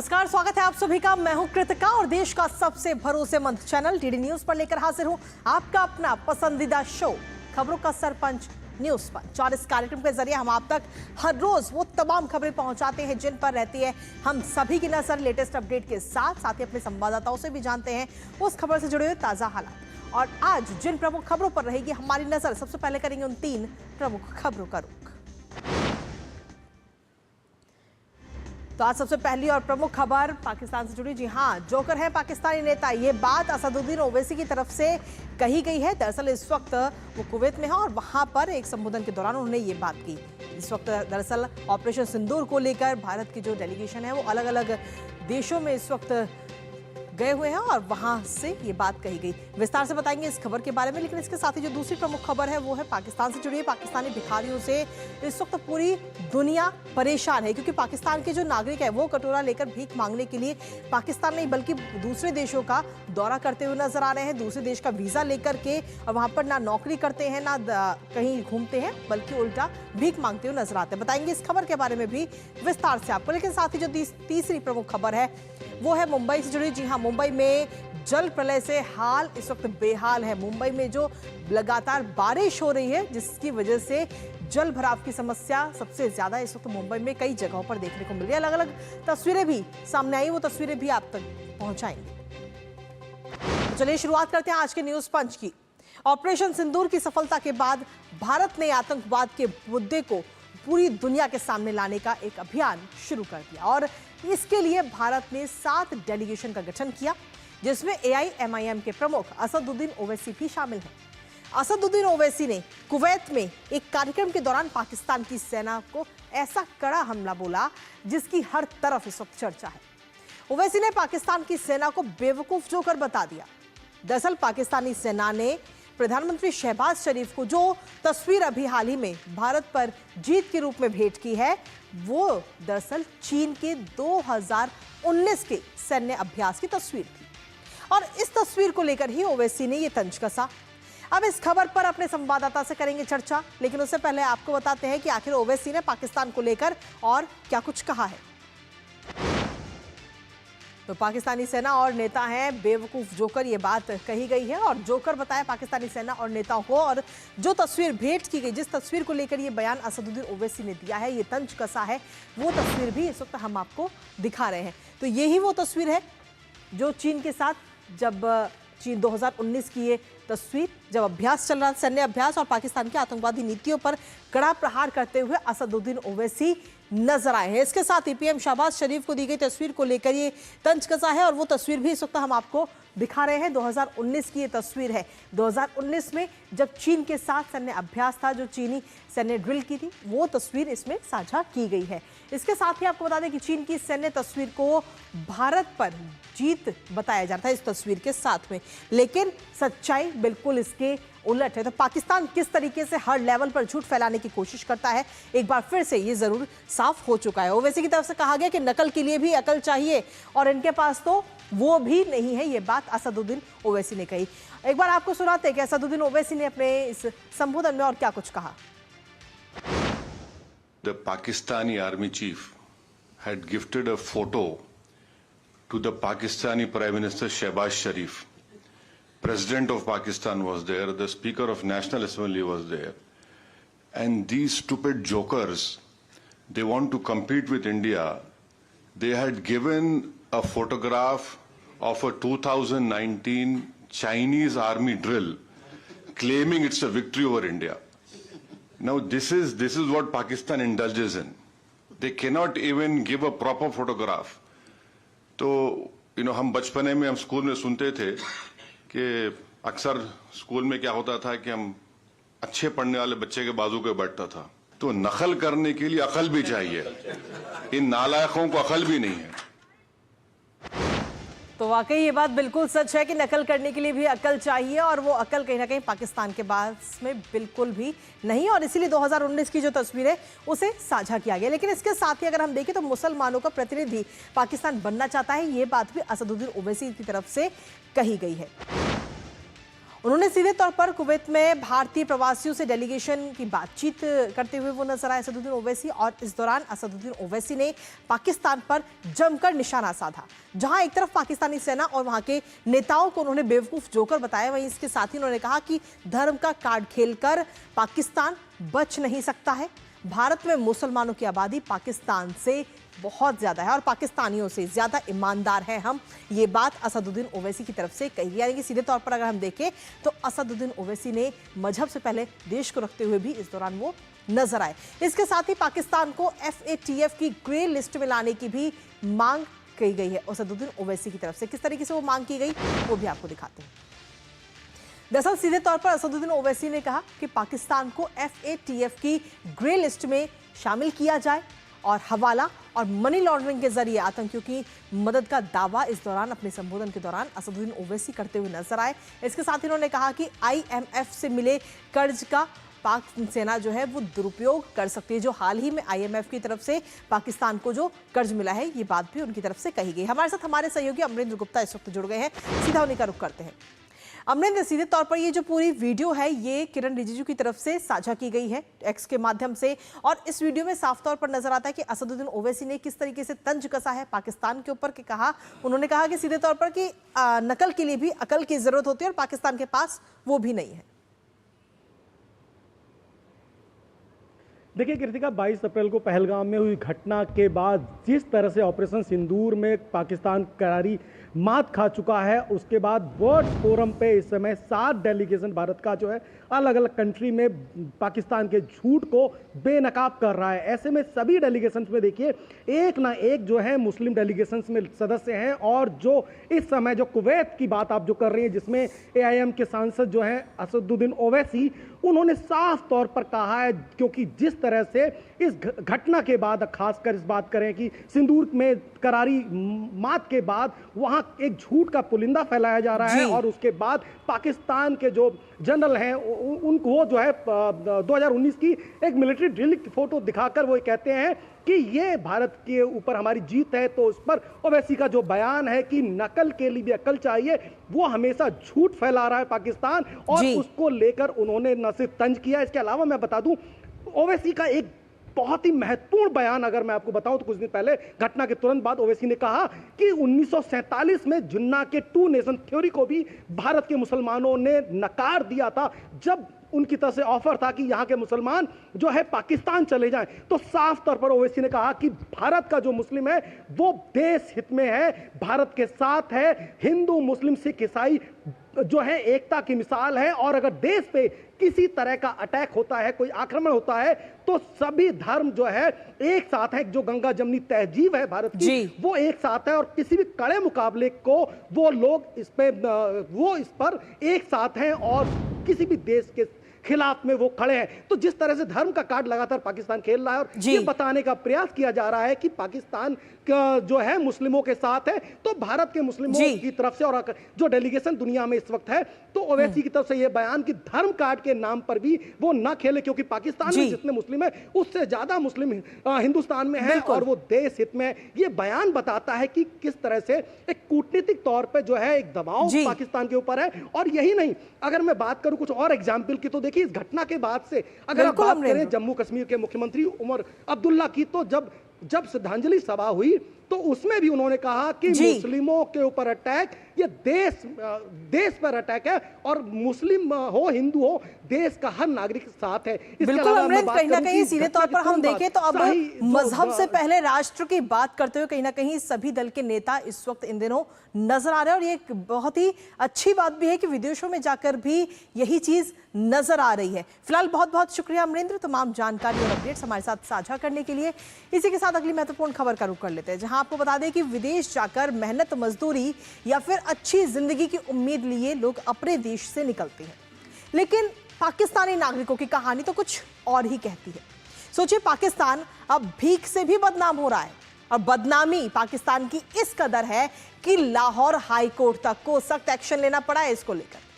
नमस्कार, स्वागत है आप सभी का। मैं हूं कृतिका और देश का सबसे भरोसेमंद चैनल डीडी न्यूज पर लेकर हाजिर हूं आपका अपना पसंदीदा शो खबरों का सरपंच न्यूज पंच। और इस कार्यक्रम के जरिए हम आप तक हर रोज वो तमाम खबरें पहुंचाते हैं जिन पर रहती है हम सभी की नजर। लेटेस्ट अपडेट के साथ साथ ही अपने संवाददाताओं से भी जानते हैं उस खबर से जुड़े हुए ताजा हालात। और आज जिन प्रमुख खबरों पर रहेगी हमारी नजर, सबसे पहले करेंगे उन 3 प्रमुख खबरों का रुख। तो आज सबसे पहली और प्रमुख खबर पाकिस्तान से जुड़ी। जी हां, जोकर है पाकिस्तानी नेता, ये बात असदुद्दीन ओवैसी की तरफ से कही गई है। दरअसल इस वक्त वो कुवैत में है और वहां पर एक संबोधन के दौरान उन्होंने ये बात की। इस वक्त दरअसल ऑपरेशन सिंदूर को लेकर भारत की जो डेलीगेशन है वो अलग अलग देशों में इस वक्त गए हुए हैं और वहां से ये बात कही गई। विस्तार से बताएंगे इस खबर के बारे में, लेकिन इसके साथ ही जो दूसरी प्रमुख खबर है वो है पाकिस्तान से जुड़ी है। पाकिस्तानी भिखारियों से इस वक्त पूरी दुनिया परेशान है, क्योंकि पाकिस्तान के जो नागरिक है वो कटोरा लेकर भीख मांगने के लिए पाकिस्तान नहीं बल्कि दूसरे देशों का दौरा करते हुए नजर आ रहे हैं। दूसरे देश का वीजा लेकर के और वहां पर ना नौकरी करते हैं ना कहीं घूमते हैं, बल्कि उल्टा भीख मांगते हुए नजर आते हैं। बताएंगे इस खबर के बारे में भी विस्तार से आपको। लेकिन साथ ही जो तीसरी प्रमुख खबर है वो है मुंबई से जुड़ी। जी हाँ, मुंबई में जल प्रलय से हाल इस वक्त बेहाल है। मुंबई में जो लगातार बारिश हो रही है जिसकी वजह से जल भराव की समस्या सबसे ज्यादा इस वक्त मुंबई में कई जगहों पर देखने को मिल रही है। अलग अलग तस्वीरें भी सामने आई, वो तस्वीरें भी आप तक पहुंचाएंगे। तो चलिए शुरुआत करते हैं आज के न्यूज पंच की। ऑपरेशन सिंदूर की सफलता के बाद भारत ने आतंकवाद के मुद्दे को पूरी दुनिया के सामने लाने का एक अभियान शुरू कर दिया और इसके लिए भारत ने 7 डेलीगेशन का गठन किया, जिसमें AIMIM के प्रमुख असदुद्दीन ओवैसी भी शामिल हैं। असदुद्दीन ओवैसी ने कुवैत में एक कार्यक्रम के दौरान पाकिस्तान की सेना को ऐसा कड़ा हमला बोला जिसकी हर तरफ इस वक्त चर्चा है। ओवैसी ने पाकिस्तान की सेना को बेवकूफ जोकर बता दिया। दरअसल पाकिस्तानी सेना ने प्रधानमंत्री शहबाज शरीफ को जो तस्वीर अभी हाल ही में भारत पर जीत के रूप में भेंट की है वो दरअसल चीन के 2019 के सैन्य अभ्यास की तस्वीर थी और इस तस्वीर को लेकर ही ओवैसी ने ये तंज कसा। अब इस खबर पर अपने संवाददाता से करेंगे चर्चा, लेकिन उससे पहले आपको बताते हैं कि आखिर ओवैसी ने पाकिस्तान को लेकर और क्या कुछ कहा है। तो पाकिस्तानी सेना और नेता हैं बेवकूफ जोकर, ये बात कही गई है और जोकर बताया पाकिस्तानी सेना और नेताओं को। और जो तस्वीर भेंट की गई, जिस तस्वीर को लेकर ये बयान असदुद्दीन ओवैसी ने दिया है, ये तंज कसा है, वो तस्वीर भी इस वक्त हम आपको दिखा रहे हैं। तो यही वो तस्वीर है जो चीन के साथ जब चीन 2019 की ये तस्वीर जब अभ्यास चल रहा, सैन्य अभ्यास और पाकिस्तान की आतंकवादी नीतियों पर कड़ा प्रहार करते हुए असदुद्दीन ओवैसी नजर आए हैं। इसके साथ ही PM शहबाज शरीफ को दी गई तस्वीर को लेकर ये तंज कसा है और वो तस्वीर भी इस वक्त हम आपको दिखा रहे हैं। 2019 की ये तस्वीर है। 2019 में जब चीन के साथ सैन्य अभ्यास था, जो चीनी सैन्य ड्रिल की थी, वो तस्वीर इसमें साझा की गई है। इसके साथ ही आपको बता दें कि चीन की सैन्य तस्वीर को भारत पर जीत बताया जाता है इस तस्वीर के साथ में, लेकिन सच्चाई बिल्कुल इसके उलट है। तो पाकिस्तान किस तरीके से हर लेवल पर झूठ फैलाने की कोशिश करता है, एक बार फिर से ये जरूर साफ हो चुका है। ओवैसी की तरफ से कहा गया कि नकल के लिए भी अकल चाहिए और इनके पास तो वो भी नहीं है, ये बात असदुद्दीन ओवैसी ने कही। एक बार आपको सुनाते हैं कि असदुद्दीन ओवैसी ने अपने इस संबोधन में और क्या कुछ कहा। The Pakistani army chief had gifted a photo to the Pakistani Prime Minister Shehbaz Sharif. President of Pakistan was there, the Speaker of National Assembly was there. And these stupid jokers, they want to compete with India. They had given a photograph of a 2019 Chinese army drill, claiming it's a victory over India. Now this is what Pakistan indulges in. They cannot even give a proper photograph. तो हम बचपने में हम school में सुनते थे कि अक्सर स्कूल में क्या होता था कि हम अच्छे पढ़ने वाले बच्चे के बाजू पे बैठता था। तो नकल करने के लिए अकल भी चाहिए, इन नालायकों को अकल भी नहीं है। तो वाकई ये बात बिल्कुल सच है कि नकल करने के लिए भी अकल चाहिए और वो अकल कहीं ना कहीं पाकिस्तान के पास में बिल्कुल भी नहीं, और इसीलिए 2019 की जो तस्वीर है उसे साझा किया गया। लेकिन इसके साथ ही अगर हम देखें तो मुसलमानों का प्रतिनिधि पाकिस्तान बनना चाहता है, ये बात भी असदुद्दीन ओवैसी की तरफ से कही गई है। उन्होंने सीधे तौर पर कुवैत में भारतीय प्रवासियों से डेलीगेशन की बातचीत करते हुए वो नजर आए असदुद्दीन ओवैसी, और इस दौरान असदुद्दीन ओवैसी ने पाकिस्तान पर जमकर निशाना साधा। जहां एक तरफ पाकिस्तानी सेना और वहां के नेताओं को उन्होंने बेवकूफ जोकर बताया, वहीं इसके साथ ही उन्होंने कहा कि धर्म का कार्ड खेलकर पाकिस्तान बच नहीं सकता है। भारत में मुसलमानों की आबादी पाकिस्तान से बहुत ज्यादा है और पाकिस्तानियों से ज्यादा ईमानदार हैं हम। ये बात असदुद्दीन ओवैसी की तरफ से कही, यानी कि सीधे तौर पर अगर हम देखें तो असदुद्दीन ओवैसी ने मजहब से पहले देश को रखते हुए भी इस दौरान वो नजर आए। इसके साथ ही पाकिस्तान को FATF की ग्रे लिस्ट में लाने की भी मांग की गई है असदुद्दीन ओवैसी की तरफ से। किस तरीके से वो मांग की गई वो भी आपको दिखाते हैं। दरअसल सीधे तौर पर असदुद्दीन ओवैसी ने कहा कि पाकिस्तान को FATF की ग्रे लिस्ट में शामिल किया जाए और हवाला और मनी लॉन्ड्रिंग के जरिए आतंकियों की मदद का दावा इस दौरान अपने संबोधन के दौरान असदुद्दीन ओवैसी करते हुए नजर आए। इसके साथ ही उन्होंने कहा कि IMF से मिले कर्ज का पाक सेना जो है वो दुरुपयोग कर सकती है। जो हाल ही में IMF की तरफ से पाकिस्तान को जो कर्ज मिला है, ये बात भी उनकी तरफ से कही गई। हमारे साथ हमारे सहयोगी अमरेंद्र गुप्ता इस वक्त जुड़ गए हैं, सीधा उन्हीं का रुख करते हैं। अमरेंद्र, सीधे तौर पर ये जो पूरी वीडियो है ये किरण रिजिजू की तरफ से साझा की गई है X के माध्यम से, और इस वीडियो में साफ तौर पर नजर आता है कि असदुद्दीन ओवैसी ने किस तरीके से तंज कसा है पाकिस्तान के ऊपर के कहा। उन्होंने कहा कि सीधे तौर पर कि नकल के लिए भी अकल की जरूरत होती है और पाकिस्तान के पास वो भी नहीं है। देखिए कृतिका, 22 अप्रैल को पहलगाम में हुई घटना के बाद जिस तरह से ऑपरेशन सिंदूर में पाकिस्तान करारी मात खा चुका है, उसके बाद वर्ल्ड फोरम पे इस समय 7 डेलीगेशन भारत का जो है अलग अलग कंट्री में पाकिस्तान के झूठ को बेनकाब कर रहा है। ऐसे में सभी डेलीगेशंस में देखिए एक ना एक जो है मुस्लिम डेलीगेशंस में सदस्य हैं, और जो इस समय जो कुवैत की बात आप जो कर रही हैं जिसमें AIM के सांसद जो हैं असदुद्दीन ओवैसी, उन्होंने साफ तौर पर कहा है, क्योंकि जिस तरह से इस घटना के बाद खासकर इस बात करें कि सिंदूर में करारी मात के बाद वहां एक झूठ का पुलिंदा फैलाया जा रहा है, और उसके बाद पाकिस्तान के जो जनरल हैं उनको जो है 2019 की एक मिलिट्री ड्रिल की फोटो दिखाकर वो कहते हैं कि ये भारत के ऊपर हमारी जीत है। तो उस पर ओवैसी का जो बयान है कि नकल के लिए भी अकल चाहिए, वो हमेशा झूठ फैला रहा है पाकिस्तान, और उसको लेकर उन्होंने न सिर्फ तंज किया, इसके अलावा मैं बता दूं ओवैसी का एक बहुत ही महत्वपूर्ण बयान अगर मैं आपको बताऊं तो कुछ दिन पहले घटना के तुरंत बाद ओवैसी ने कहा कि 1947 में जिन्ना के 2 नेशन थ्योरी को भी भारत के मुसलमानों ने नकार दिया था, जब उनकी तरफ से ऑफर था कि यहाँ के मुसलमान जो है पाकिस्तान चले जाएं। तो साफ तौर पर ओवैसी ने कहा कि भारत का जो मुस्लिम है वो देश हित में है, भारत के साथ है, हिंदू मुस्लिम सिख ईसाई जो है एकता की मिसाल है, और अगर देश पे किसी तरह का अटैक होता है, कोई आक्रमण होता है, तो सभी धर्म जो है एक साथ है। जो गंगा जमनी तहजीब है भारत की, वो एक साथ है, और किसी भी कड़े मुकाबले को वो लोग इस पर एक साथ हैं और किसी भी देश के खिलाफ में वो खड़े हैं। तो जिस तरह से धर्म का कार्ड लगातार पाकिस्तान खेल रहा है और ये बताने का प्रयास किया जा रहा है कि पाकिस्तान जो है मुस्लिमों के साथ है, तो भारत के मुस्लिमों की तरफ से और जो डेलीगेशन दुनिया में इस वक्त है, तो ओवैसी की तरफ से ये बयान कि धर्म कार्ड के नाम पर भी वो न खेले, क्योंकि पाकिस्तान में जितने मुस्लिम है उससे ज्यादा मुस्लिम हिंदुस्तान में है और वो देश हित में। ये बयान बताता है कि किस तरह से एक कूटनीतिक तौर पर जो है एक दबाव पाकिस्तान के ऊपर है। और यही नहीं, अगर मैं बात करूं कुछ और एग्जाम्पल की, तो देखिए इस घटना के बाद से अगर आप बात करें जम्मू कश्मीर के मुख्यमंत्री उमर अब्दुल्ला की, तो जब श्रद्धांजलि सभा हुई तो उसमें भी उन्होंने कहा कि मुस्लिमों के ऊपर अटैक ये देश पर अटैक है, और मुस्लिम हो हिंदू हो, देश का हर नागरिक साथ है। बिल्कुल अमृत, कहीं ना कहीं सीधे तौर पर हम देखें तो अब मजहब से पहले राष्ट्र की बात करते हुए कहीं ना कहीं सभी दल के नेता इस वक्त इन दिनों नजर आ रहे हैं, और ये एक बहुत ही अच्छी बात भी है कि विदेशों में जाकर भी यही चीज नजर आ रही है। फिलहाल बहुत बहुत शुक्रिया अमरेंद्र, तमाम जानकारी और अपडेट्स हमारे साथ साझा करने के लिए। इसी के साथ अगली महत्वपूर्ण खबर का रुख कर लेते हैं, जहां आपको बता दें कि विदेश जाकर मेहनत मजदूरी या फिर अच्छी जिंदगी की उम्मीद लिए लोग अपने देश से निकलते हैं, लेकिन पाकिस्तानी नागरिकों की कहानी तो कुछ और ही कहती है। सोचिए, पाकिस्तान अब भीख से भी बदनाम हो रहा है, और बदनामी पाकिस्तान की इस कदर है कि लाहौर हाई कोर्ट तक को सख्त एक्शन लेना पड़ा है इसको लेकर।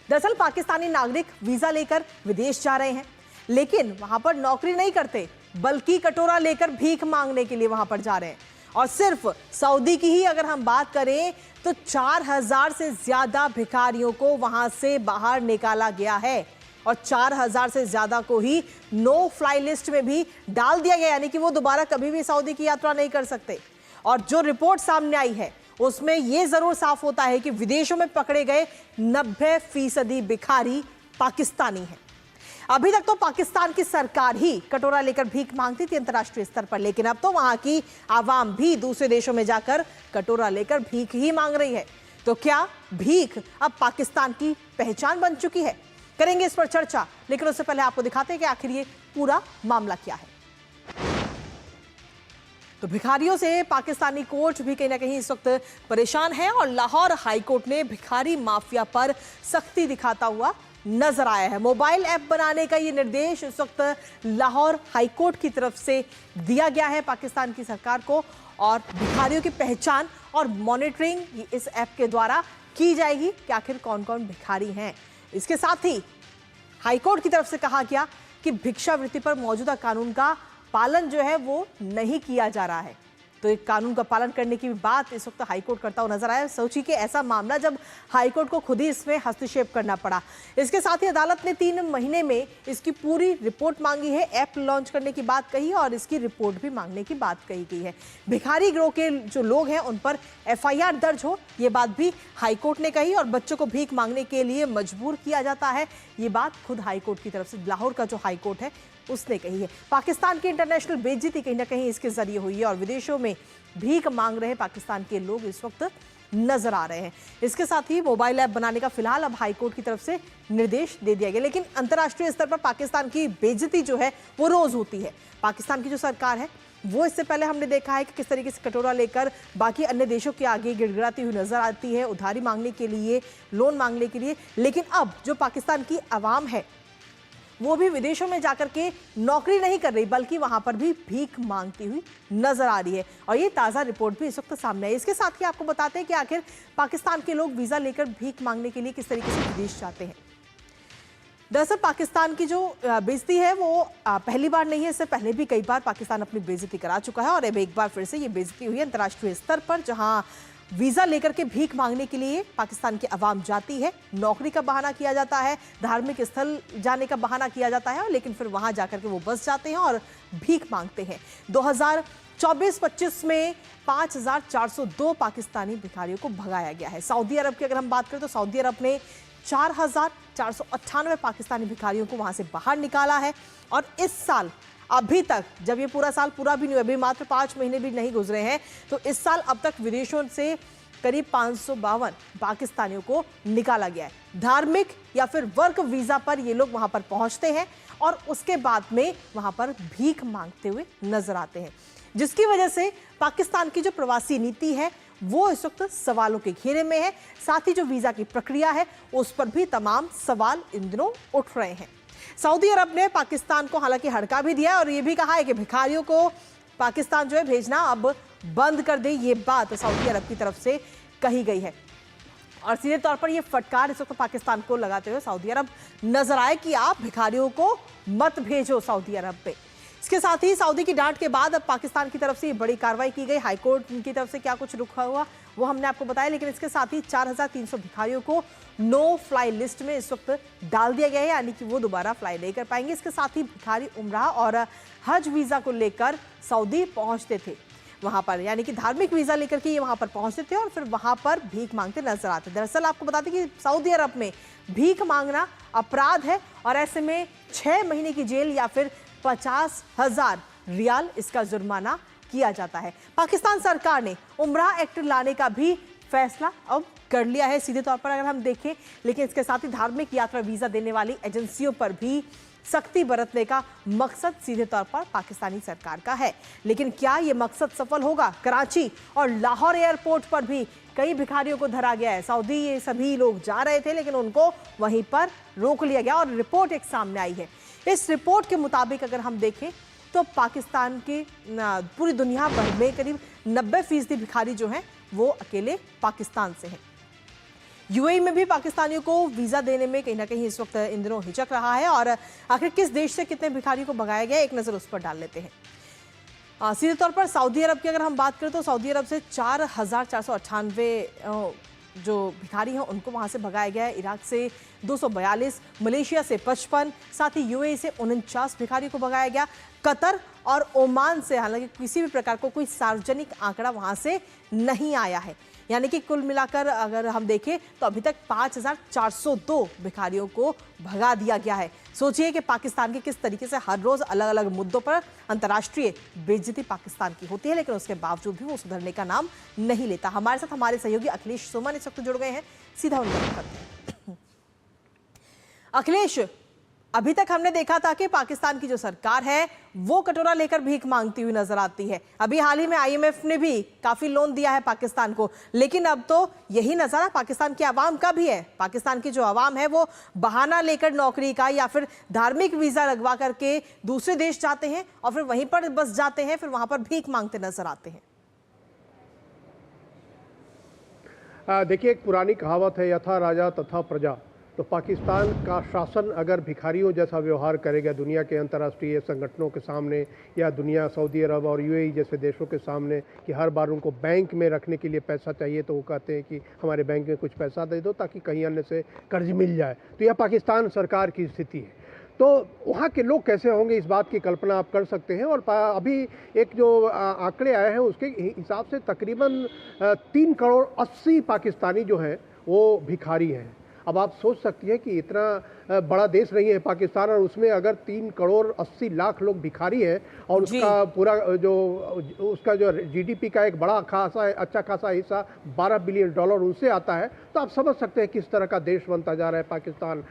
दरअसल पाकिस्तानी नागरिक वीजा लेकर विदेश जा रहे हैं, लेकिन वहां पर नौकरी नहीं करते, बल्कि कटोरा लेकर भीख मांगने के लिए वहां पर जा रहे हैं। और सिर्फ सऊदी की ही अगर हम बात करें तो 4000 से ज्यादा भिखारियों को वहां से बाहर निकाला गया है और 4000 से ज्यादा को ही नो फ्लाई लिस्ट में भी डाल दिया गया, यानी कि वो दोबारा कभी भी सऊदी की यात्रा नहीं कर सकते। और जो रिपोर्ट सामने आई है उसमें यह जरूर साफ होता है कि विदेशों में पकड़े गए 90% भिखारी पाकिस्तानी हैं। अभी तक तो पाकिस्तान की सरकार ही कटोरा लेकर भीख मांगती थी अंतर्राष्ट्रीय स्तर पर, लेकिन अब तो वहां की आवाम भी दूसरे देशों में जाकर कटोरा लेकर भीख ही मांग रही है। तो क्या भीख अब पाकिस्तान की पहचान बन चुकी है? करेंगे इस पर चर्चा, लेकिन उससे पहले आपको दिखाते हैं कि आखिर ये पूरा मामला क्या है। तो भिखारियों से पाकिस्तानी कोर्ट भी कहीं ना कहीं इस वक्त परेशान है और लाहौर हाईकोर्ट ने भिखारी माफिया पर सख्ती दिखाता हुआ नजर आया है। मोबाइल ऐप बनाने का ये निर्देश इस वक्त लाहौर हाईकोर्ट की तरफ से दिया गया है पाकिस्तान की सरकार को और भिखारियों की पहचान और मॉनिटरिंग इस ऐप के द्वारा की जाएगी कि आखिर कौन कौन भिखारी हैं। इसके साथ ही हाईकोर्ट की तरफ से कहा गया कि भिक्षावृत्ति पर मौजूदा कानून का पालन जो है वो नहीं किया जा रहा है। तो एक कानून का पालन करने की बात इस वक्त हाईकोर्ट करता हुआ नजर आया। सोचिए कि ऐसा मामला जब हाईकोर्ट को खुद ही इसमें हस्तक्षेप करना पड़ा। इसके साथ ही अदालत ने 3 महीने में इसकी पूरी रिपोर्ट मांगी है। ऐप लॉन्च करने की बात कही और इसकी रिपोर्ट भी मांगने की बात कही गई है। भिखारी गिरोह के जो लोग हैं उन पर FIR दर्ज हो, ये बात भी हाईकोर्ट ने कही और बच्चों को भीख मांगने के लिए मजबूर किया जाता है, ये बात खुद हाईकोर्ट की तरफ से, लाहौर का जो हाईकोर्ट है उसने कही है। पाकिस्तान की इंटरनेशनल बेइज्जती कहीं ना कहीं इसके जरिए हुई है और विदेशों में भीख मांग रहे पाकिस्तान के लोग इस वक्त नजर आ रहे हैं। इसके साथ ही मोबाइल ऐप बनाने का फिलहाल अब हाईकोर्ट की तरफ से निर्देश दे दिया गया, लेकिन अंतर्राष्ट्रीय स्तर पर पाकिस्तान की बेइज्जती जो है वो रोज होती है। पाकिस्तान की जो सरकार है वो इससे पहले हमने देखा है कि किस तरीके से कटोरा लेकर बाकी अन्य देशों के आगे गिड़गिड़ाती हुई नजर आती है उधारी मांगने के लिए, लोन मांगने के लिए। लेकिन अब जो पाकिस्तान की आवाम है वो भी विदेशों में जाकर के नौकरी नहीं कर रही बल्कि वहां पर भी भीख मांगती हुई नजर आ रही है और ये ताज़ा रिपोर्ट भी इस वक्त सामने है। इसके साथ ही आपको बताते हैं कि आखिर पाकिस्तान के लोग वीज़ा लेकर भीख मांगने के लिए किस तरीके से विदेश जाते हैं। दरअसल पाकिस्तान की जो बेइज्जती है वो पहली बार नहीं है, इससे पहले भी कई बार पाकिस्तान अपनी बेइज्जती करा चुका है और अब एक बार फिर से ये बेइज्जती हुई अंतर्राष्ट्रीय स्तर पर, जहां वीजा लेकर के भीख मांगने के लिए पाकिस्तान की आवाम जाती है। नौकरी का बहाना किया जाता है, धार्मिक स्थल जाने का बहाना किया जाता है, लेकिन फिर वहां जाकर के वो बस जाते हैं और भीख मांगते हैं। 2024-25 में 5402 पाकिस्तानी भिखारियों को भगाया गया है। सऊदी अरब की अगर हम बात करें तो सऊदी अरब ने 4498 पाकिस्तानी भिखारियों को वहां से बाहर निकाला है और इस साल अभी तक, जब ये पूरा साल पूरा भी नहीं हुआ, अभी मात्र 5 महीने भी नहीं गुजरे हैं, तो इस साल अब तक विदेशों से करीब 552 पाकिस्तानियों को निकाला गया है। धार्मिक या फिर वर्क वीजा पर ये लोग वहां पर पहुंचते हैं और उसके बाद में वहां पर भीख मांगते हुए नजर आते हैं, जिसकी वजह से पाकिस्तान की जो प्रवासी नीति है वो इस वक्त सवालों के घेरे में है। साथ ही जो वीजा की प्रक्रिया है उस पर भी तमाम सवाल इन दिनों उठ रहे हैं। सऊदी अरब ने पाकिस्तान को हालांकि हड़का भी दिया है और ये भी कहा है कि भिखारियों को पाकिस्तान जो है भेजना अब बंद कर दे, ये बात सऊदी अरब की तरफ से कही गई है। और सीधे तौर पर ये फटकार इस वक्त पाकिस्तान को लगाते हुए सऊदी अरब नजर आए कि आप भिखारियों को मत भेजो सऊदी अरब पे। इसके साथ ही सऊदी की डांट के बाद अब पाकिस्तान की तरफ से ये बड़ी कार्रवाई की गई। हाईकोर्ट की तरफ से क्या कुछ रुखा हुआ वो हमने आपको बताया, लेकिन इसके साथ ही 4300 भिखारियों को नो फ्लाई लिस्ट में इस वक्त डाल दिया गया है, यानी कि वो दोबारा फ्लाई नहीं कर पाएंगे। इसके साथ ही भिखारी उम्रा और हज वीजा को लेकर सऊदी पहुंचते थे वहां पर, यानी कि धार्मिक वीजा लेकर के ये वहां पर पहुंचते थे और फिर वहां पर भीख मांगते नजर आते। दरअसल आपको बताते कि सऊदी अरब में भीख मांगना अपराध है और ऐसे में 6 महीने की जेल या फिर 50,000 रियाल इसका जुर्माना किया जाता है। पाकिस्तान सरकार ने उम्राह एक्ट लाने का भी फैसला अब कर लिया है सीधे तौर पर अगर हम देखें, लेकिन इसके साथ ही धार्मिक यात्रा वीजा देने वाली एजेंसियों पर भी सख्ती बरतने का मकसद सीधे तौर पर पाकिस्तानी सरकार का है। लेकिन क्या यह मकसद सफल होगा? कराची और लाहौर एयरपोर्ट पर भी कई भिखारियों को धरा गया है। सऊदी ये सभी लोग जा रहे थे लेकिन उनको वहीं पर रोक लिया गया और रिपोर्ट एक सामने आई है। इस रिपोर्ट के मुताबिक अगर हम देखें तो पाकिस्तान के पूरी दुनिया भर में करीब 90% भिखारी जो हैं वो अकेले पाकिस्तान से हैं। यूएई में भी पाकिस्तानियों को वीजा देने में कहीं ना कहीं इस वक्त इन दिनों हिचक रहा है और आखिर किस देश से कितने भिखारियों को भगाया गया, एक नजर उस पर डाल लेते हैं। सीधे तौर पर सऊदी अरब की अगर हम बात करें तो सऊदी अरब से 4,498 जो भिखारी हैं उनको वहां से भगाया गया है। इराक से 242, मलेशिया से 55, साथ ही यूएई से 49 भिखारियों को भगाया गया। कतर और ओमान से हालांकि किसी भी प्रकार को कोई सार्वजनिक आंकड़ा वहां से नहीं आया है, यानी कि कुल मिलाकर अगर हम देखें तो अभी तक 5,402 भिखारियों को भगा दिया गया है। सोचिए कि पाकिस्तान के किस तरीके से हर रोज अलग अलग मुद्दों पर अंतर्राष्ट्रीय बेइज्जती पाकिस्तान की होती है, लेकिन उसके बावजूद भी वो सुधरने का नाम नहीं लेता। हमारे साथ हमारे सहयोगी अखिलेश सुमन इस वक्त जुड़ गए हैं, सीधा उनका रुख करते हैं। अखिलेश, अभी तक हमने देखा था कि पाकिस्तान की जो सरकार है वो कटोरा लेकर भीख मांगती हुई नजर आती है। अभी हाल ही में आईएमएफ ने भी काफी लोन दिया है पाकिस्तान को, लेकिन अब तो यही नजारा पाकिस्तान की आवाम का भी है। पाकिस्तान की जो आवाम है वो बहाना लेकर नौकरी का या फिर धार्मिक वीजा लगवा करके दूसरे देश जाते हैं और फिर वहीं पर बस जाते हैं, फिर वहां पर भीख मांगते नजर आते हैं। देखिए, एक पुरानी कहावत है, यथा राजा तथा प्रजा। तो पाकिस्तान का शासन अगर भिखारियों जैसा व्यवहार करेगा दुनिया के अंतर्राष्ट्रीय संगठनों के सामने या दुनिया सऊदी अरब और यूएई जैसे देशों के सामने कि हर बार उनको बैंक में रखने के लिए पैसा चाहिए तो वो कहते हैं कि हमारे बैंक में कुछ पैसा दे दो ताकि कहीं अन्य से कर्ज मिल जाए, तो यह पाकिस्तान सरकार की स्थिति है। तो वहाँ के लोग कैसे होंगे इस बात की कल्पना आप कर सकते हैं। और अभी एक जो आंकड़े आए हैं उसके हिसाब से तकरीबन 3 करोड़ 80 पाकिस्तानी जो हैं वो भिखारी हैं। अब आप सोच सकती हैं कि इतना बड़ा देश नहीं है पाकिस्तान और उसमें अगर 3 करोड़ 80 लाख लोग भिखारी हैं और उसका पूरा जो जीडीपी का एक बड़ा खासा अच्छा खासा हिस्सा $12 बिलियन उनसे आता है, तो आप समझ सकते हैं किस तरह का देश बनता जा रहा है पाकिस्तान।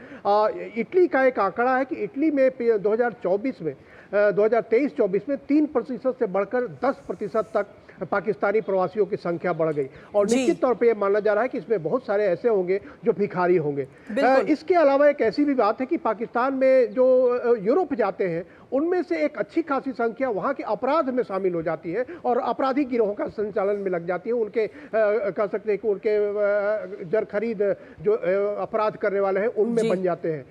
इटली का एक आंकड़ा है कि इटली में 2023-24 में 3% से बढ़कर 10% तक पाकिस्तानी प्रवासियों की संख्या बढ़ गई और निश्चित तौर पे ये माना जा रहा है कि इसमें बहुत सारे ऐसे होंगे जो भिखारी होंगे। इसके अलावा एक ऐसी भी बात है कि पाकिस्तान में जो यूरोप जाते हैं उनमें से एक अच्छी खासी संख्या वहाँ के अपराध में शामिल हो जाती है और अपराधी गिरोहों का संचालन में लग जाती है। उनके कह सकते हैं कि उनके जर खरीद जो अपराध करने वाले हैं उनमें बन जाते हैं।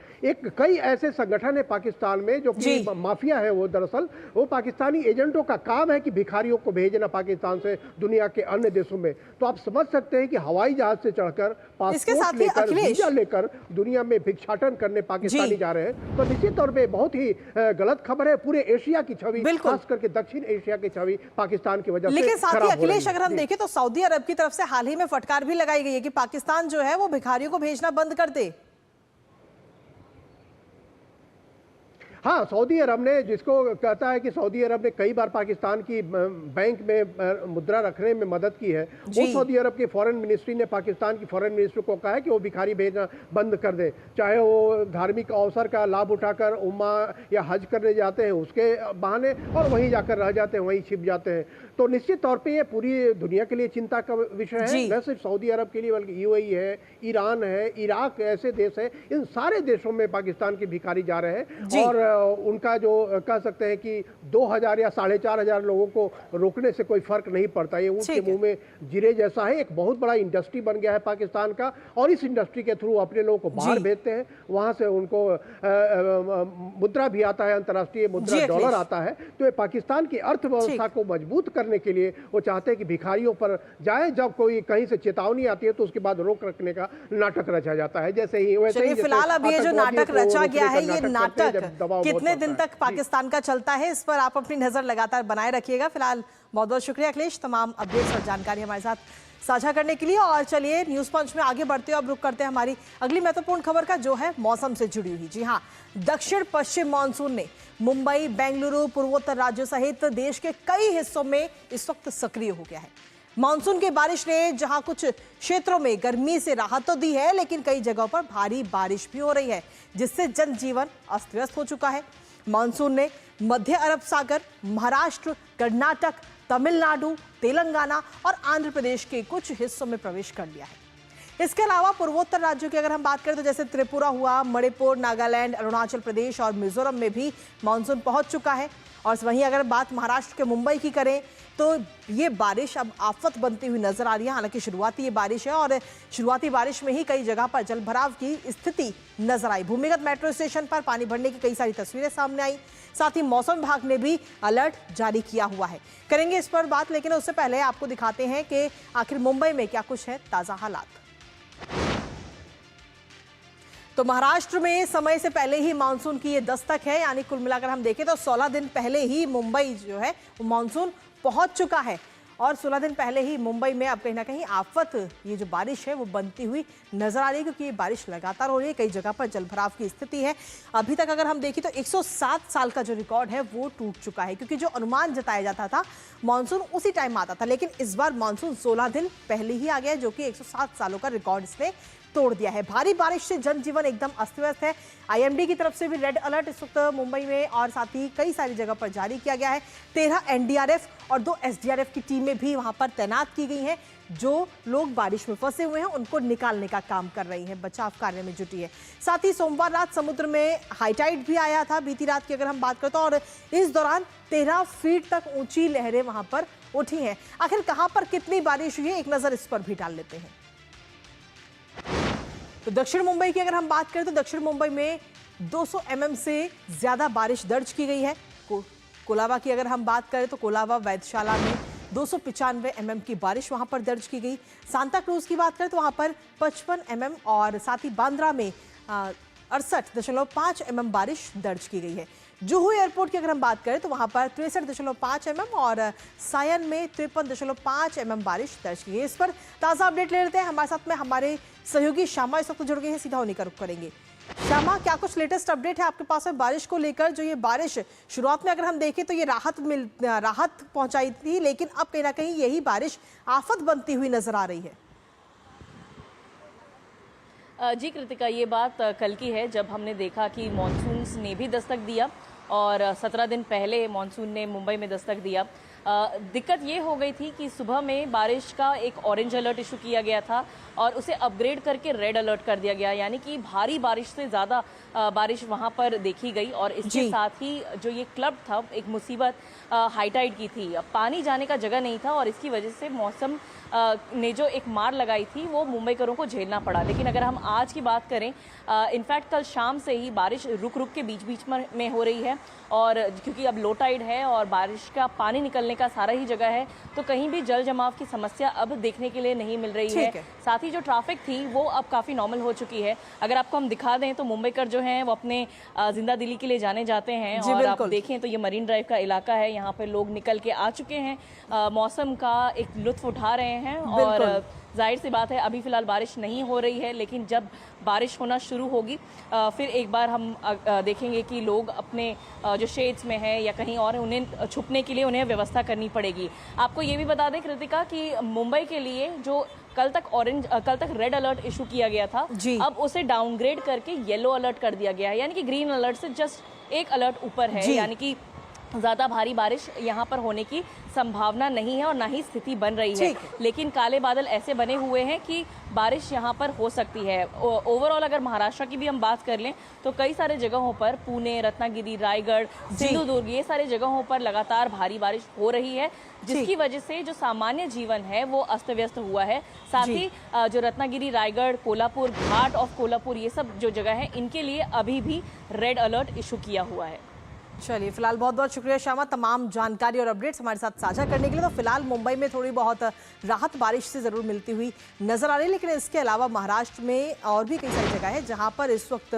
कई ऐसे संगठन है पाकिस्तान में जो कि माफिया है, वो दरअसल वो पाकिस्तानी एजेंटों का काम है कि भिखारियों को भेजना पाकिस्तान से दुनिया के अन्य देशों में। तो आप समझ सकते हैं कि हवाई जहाज से चढ़कर पासपोर्ट लेकर वीजा लेकर दुनिया में भिक्षाटन करने पाकिस्तानी जा रहे हैं। तो निश्चित तौर पे बहुत ही गलत खबर है। पूरे एशिया की छवि, खास करके दक्षिण एशिया की छवि पाकिस्तान की वजह से। लेकिन साथ ही अखिलेश, अगर हम देखें तो सऊदी अरब की तरफ से हाल ही में फटकार भी लगाई गई है कि पाकिस्तान जो है वो भिखारियों को भेजना बंद कर दे। हाँ, सऊदी अरब ने, जिसको कहता है कि सऊदी अरब ने कई बार पाकिस्तान की बैंक में मुद्रा रखने में मदद की है, वो सऊदी अरब के फॉरेन मिनिस्ट्री ने पाकिस्तान की फॉरेन मिनिस्ट्री को कहा है कि वो भिखारी भेजना बंद कर दे, चाहे वो धार्मिक अवसर का लाभ उठाकर उम्मा या हज करने जाते हैं उसके बहाने और वहीं जाकर रह जाते हैं, वहीं छिप जाते हैं। तो निश्चित तौर पे ये पूरी दुनिया के लिए चिंता का विषय है, न सिर्फ सऊदी अरब के लिए बल्कि यूएई है, ईरान है, इराक ऐसे देश है, इन सारे देशों में पाकिस्तान के भिखारी जा रहे हैं। और उनका जो कह सकते हैं कि 2000 या 4500 लोगों को रोकने से कोई फर्क नहीं पड़ता। ये उनके मुंह में जीरे जैसा है। एक बहुत बड़ा इंडस्ट्री बन गया है पाकिस्तान का और इस इंडस्ट्री के थ्रू अपने लोगों को बाहर भेजते हैं, वहां से उनको मुद्रा भी आता है, अंतर्राष्ट्रीय मुद्रा डॉलर आता है। तो ये पाकिस्तान की अर्थव्यवस्था को मजबूत करने के लिए वो चाहते हैं कि भिखारियों पर जाए, जब कोई कहीं से चेतावनी आती है तो उसके बाद रोक रखने का नाटक रचा जाता है। जैसे ही वैसे ही फिलहाल अब ये जो नाटक रचा गया है, ये नाटक कितने दिन तक पाकिस्तान का चलता है, इस पर आप अपनी नजर लगातार बनाए रखिएगा। फिलहाल बहुत बहुत शुक्रिया अखिलेश, तमाम अपडेट्स और जानकारी हमारे साथ साझा करने के लिए। और चलिए न्यूज पंच में आगे बढ़ते हैं, अब रुक करते हैं हमारी अगली महत्वपूर्ण खबर का, जो है मौसम से जुड़ी हुई। जी हाँ, दक्षिण पश्चिम मानसून ने मुंबई, बेंगलुरु, पूर्वोत्तर राज्यों सहित देश के कई हिस्सों में इस वक्त सक्रिय हो गया है। मानसून की बारिश ने जहां कुछ क्षेत्रों में गर्मी से राहत तो दी है, लेकिन कई जगहों पर भारी बारिश भी हो रही है, जिससे जनजीवन अस्त व्यस्त हो चुका है। मानसून ने मध्य अरब सागर, महाराष्ट्र, कर्नाटक, तमिलनाडु, तेलंगाना और आंध्र प्रदेश के कुछ हिस्सों में प्रवेश कर लिया है। इसके अलावा पूर्वोत्तर राज्यों की अगर हम बात करें तो जैसे त्रिपुरा हुआ, मणिपुर, नागालैंड, अरुणाचल प्रदेश और मिजोरम में भी मानसून पहुंच चुका है। और वहीं अगर बात महाराष्ट्र के मुंबई की करें तो ये बारिश अब आफत बनती हुई नजर आ रही है। हालांकि शुरुआती ये बारिश है और शुरुआती बारिश में ही कई जगह पर जलभराव की स्थिति नजर आई। भूमिगत मेट्रो स्टेशन पर पानी भरने की कई सारी तस्वीरें सामने आई। साथ ही मौसम विभाग ने भी अलर्ट जारी किया हुआ है। करेंगे इस पर बात, लेकिन उससे पहले आपको दिखाते हैं कि आखिर मुंबई में क्या कुछ है ताजा हालात। तो महाराष्ट्र में समय से पहले ही मानसून की ये दस्तक है, यानी कुल मिलाकर हम देखें तो 16 दिन पहले ही मुंबई जो है वो मानसून पहुंच चुका है। और 16 दिन पहले ही मुंबई में अब कहीं ना कहीं आफत, ये जो बारिश है वो बनती हुई नजर आ रही है, क्योंकि ये बारिश लगातार हो रही है। कई जगह पर जलभराव की स्थिति है। अभी तक अगर हम देखें तो 107 साल का जो रिकॉर्ड है वो टूट चुका है, क्योंकि जो अनुमान जताया जाता था मानसून उसी टाइम आता था, लेकिन इस बार मानसून 16 दिन पहले ही आ गया, जो कि 107 सालों का रिकॉर्ड इसने तोड़ दिया है। भारी बारिश से जनजीवन एकदम अस्त व्यस्त है। आईएमडी की तरफ से भी रेड अलर्ट इस वक्त मुंबई में और साथ ही कई सारी जगह पर जारी किया गया है। 13 एनडीआरएफ और 2 एसडीआरएफ की टीमें भी वहां पर तैनात की गई हैं। जो लोग बारिश में फंसे हुए हैं उनको निकालने का काम कर रही है, बचाव कार्य में जुटी है। साथ ही सोमवार रात समुद्र में हाईटाइड भी आया था बीती रात की अगर हम बात करते हैं, और इस दौरान 13 फीट तक ऊंची लहरें वहां पर उठी हैं। आखिर कहां पर कितनी बारिश हुई है, एक नजर इस पर भी डाल लेते हैं। तो दक्षिण मुंबई की अगर हम बात करें तो दक्षिण मुंबई में 200 mm से ज्यादा बारिश दर्ज की गई है। कोलाबा की अगर हम बात करें तो कोलाबा वैधशाला में 295 mm की बारिश वहां पर दर्ज की गई। सांता क्रूज की बात करें तो वहां पर 55 mm और साथ ही बांद्रा में 68.5 mm बारिश दर्ज की गई है। जुहू एयरपोर्ट की अगर हम बात करें तो वहां पर 63.5 mm और सायन में 53.5 mm बारिश दर्ज की गई। इस पर ताजा अपडेट ले लेते हैं। हमारे साथ में हमारे सहयोगी श्यामा इस वक्त जुड़ गए हैं, सीधा उन्हीं का रुख करेंगे। श्यामा, क्या कुछ लेटेस्ट अपडेट है आपके पास में बारिश को लेकर? जो ये बारिश शुरुआत में अगर हम देखें तो ये राहत पहुंचाई थी, लेकिन अब कहीं ना कहीं यही बारिश आफत बनती हुई नजर आ रही है। जी कृतिका, ये बात कल की है जब हमने देखा कि मॉनसून ने भी दस्तक दिया और 17 दिन पहले मॉनसून ने मुंबई में दस्तक दिया। दिक्कत ये हो गई थी कि सुबह में बारिश का एक ऑरेंज अलर्ट इशू किया गया था और उसे अपग्रेड करके रेड अलर्ट कर दिया गया, यानी कि भारी बारिश से ज़्यादा बारिश वहाँ पर देखी गई। और इसके साथ ही जो ये क्लब था, एक मुसीबत हाईटाइड की थी, पानी जाने का जगह नहीं था और इसकी वजह से मौसम ने जो एक मार लगाई थी वो मुंबईकरों को झेलना पड़ा। लेकिन अगर हम आज की बात करें, इनफैक्ट कल शाम से ही बारिश रुक रुक के बीच बीच में हो रही है, और क्योंकि अब लो टाइड है और बारिश का पानी निकलने का सारा ही जगह है, तो कहीं भी जल जमाव की समस्या अब देखने के लिए नहीं मिल रही है। साथ ही जो ट्रैफिक थी वो अब काफ़ी नॉर्मल हो चुकी है। अगर आपको हम दिखा दें तो मुंबईकर जो हैं वो अपने जिंदा दिली के लिए जाने जाते हैं, और आप देखें तो ये मरीन ड्राइव का इलाका है, यहाँ पे लोग निकल के आ चुके हैं, मौसम का एक लुत्फ उठा रहे हैं। और जाहिर सी बात है अभी फिलहाल बारिश नहीं हो रही है, लेकिन जब बारिश होना शुरू होगी फिर एक बार हम देखेंगे कि लोग अपने जो शेड्स में हैं या कहीं और, उन्हें छुपने के लिए उन्हें व्यवस्था करनी पड़ेगी। आपको ये भी बता दें कृतिका कि मुंबई के लिए जो कल तक रेड अलर्ट इशू किया गया था, अब उसे डाउनग्रेड करके येलो अलर्ट कर दिया गया है, यानी कि ग्रीन अलर्ट से जस्ट एक अलर्ट ऊपर है, यानी कि ज़्यादा भारी बारिश यहाँ पर होने की संभावना नहीं है और ना ही स्थिति बन रही है। लेकिन काले बादल ऐसे बने हुए हैं कि बारिश यहाँ पर हो सकती है। ओवरऑल अगर महाराष्ट्र की भी हम बात कर लें तो कई सारे जगहों पर, पुणे, रत्नागिरी, रायगढ़, सिंधुदुर्ग, ये सारे जगहों पर लगातार भारी बारिश हो रही है, जिसकी वजह से जो सामान्य जीवन है वो अस्त व्यस्त हुआ है। साथ ही जो रत्नागिरी, रायगढ़, कोल्हापुर, घाट ऑफ कोल्हापुर, ये सब जो जगह है इनके लिए अभी भी रेड अलर्ट इशू किया हुआ है। चलिए, फिलहाल बहुत बहुत शुक्रिया श्यामा तमाम जानकारी और अपडेट्स हमारे साथ साझा करने के लिए। तो फिलहाल मुंबई में थोड़ी बहुत राहत बारिश से ज़रूर मिलती हुई नजर आ रही है, लेकिन इसके अलावा महाराष्ट्र में और भी कई सारी जगह है जहां पर इस वक्त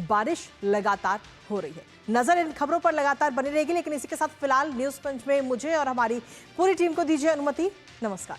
बारिश लगातार हो रही है। नजर इन खबरों पर लगातार बनी रहेगी, लेकिन इसी के साथ फिलहाल न्यूज़ पंच में मुझे और हमारी पूरी टीम को दीजिए अनुमति। नमस्कार।